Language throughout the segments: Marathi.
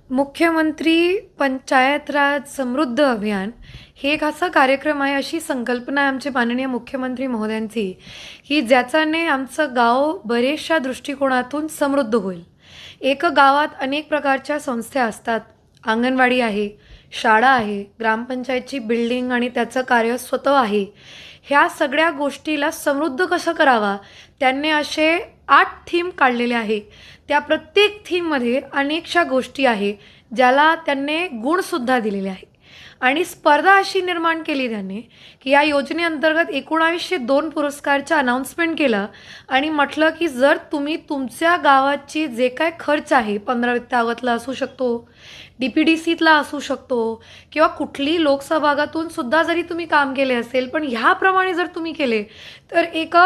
मुख्यमंत्री पंचायत राज समृद्ध अभियान हे एक असा कार्यक्रम आहे, अशी संकल्पना आहे आमचे माननीय मुख्यमंत्री महोदयांची, की ज्याच्याने आमचं गाव बरेचशा दृष्टिकोनातून समृद्ध होईल. एक गावात अनेक प्रकारच्या संस्था असतात. अंगणवाडी आहे, शाळा आहे, ग्रामपंचायतची बिल्डिंग आणि त्याचं कार्य स्वतः आहे. ह्या सगळ्या गोष्टीला समृद्ध कसं करावा, त्यांनी असे 8 थीम काढलेले आहे. त्या प्रत्येक थीममध्ये अनेकशा गोष्टी आहे, ज्याला त्यांनी गुणसुद्धा दिलेले आहे. आणि स्पर्धा अशी निर्माण केली त्यांनी, की या योजनेअंतर्गत 1902 पुरस्कारचं अनाउन्समेंट केलं आणि म्हटलं, की जर तुम्ही तुमच्या गावाची जे काय खर्च आहे, 15 वित्तावतला असू शकतो, DPDCतला असू शकतो किंवा कुठली लोकसहभागातून सुद्धा जरी तुम्ही काम केले असेल, पण ह्याप्रमाणे जर तुम्ही केले, तर एक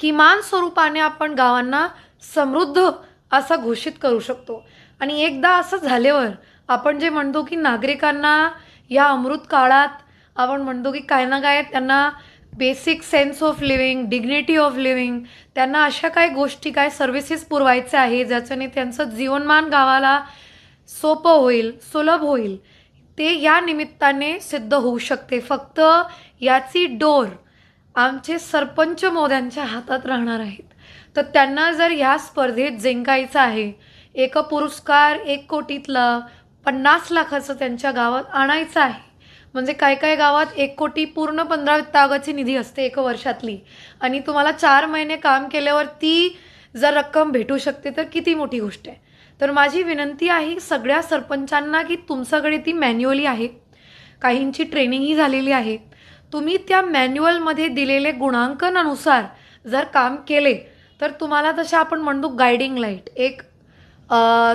किमान स्वरूपाने आपण गावांना समृद्ध असा घोषित करू शकतो. आणि एकदा असं झाल्यावर आपण जे म्हणतो, की नागरिकांना या अमृत काळात आपण म्हणतो, की काय ना काय त्यांना basic sense of living, dignity of living, त्यांना अशा काही गोष्टी, काय सर्व्हिसेस पुरवायचे आहे, ज्याच्याने त्यांचं जीवनमान गावाला सोपं होईल, सुलभ होईल, ते या निमित्ताने सिद्ध होऊ शकते. फक्त याची डोर आमचे सरपंच मोद्यांच्या हातात राहणार आहेत. तर त्यांना जर ह्या स्पर्धेत जिंकायचं आहे, एक पुरस्कार 1 कोटीतला 50 लाखाचं त्यांच्या गावात आणायचं आहे. म्हणजे काय काय गावात 1 कोटी पूर्ण 15 वित्तावताची निधी असते 1 वर्षातली, आणि तुम्हाला 4 महिने काम केल्यावर ती जर रक्कम भेटू शकते, तर किती मोठी गोष्ट आहे. तर माझी विनंती आहे सगळ्या सरपंचांना, की तुमच्याकडे ती मॅन्युअली आहे, काहींची ट्रेनिंगही झालेली आहे. तुम्ही त्या मॅन्युअलमध्ये दिलेले गुणांकनानुसार जर काम केले, तर तुम्हाला तसे आपण म्हणतो गायडिंग लाईट, एक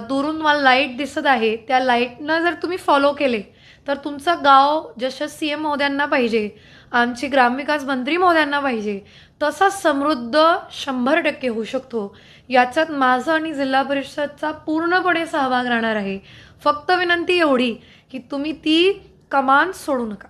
दुरून मला लाईट दिसत आहे, त्या लाईटनं जर तुम्ही फॉलो केले, तर तुमचं गाव जसं CM महोदयांना पाहिजे, आमची ग्रामविकास मंत्री महोदयांना पाहिजे, तसा समृद्ध 100% होऊ शकतो. याच्यात माझं आणि जिल्हा परिषदचा पूर्णपणे सहभाग राहणार आहे. फक्त विनंती एवढी, की तुम्ही ती कमान सोडू नका.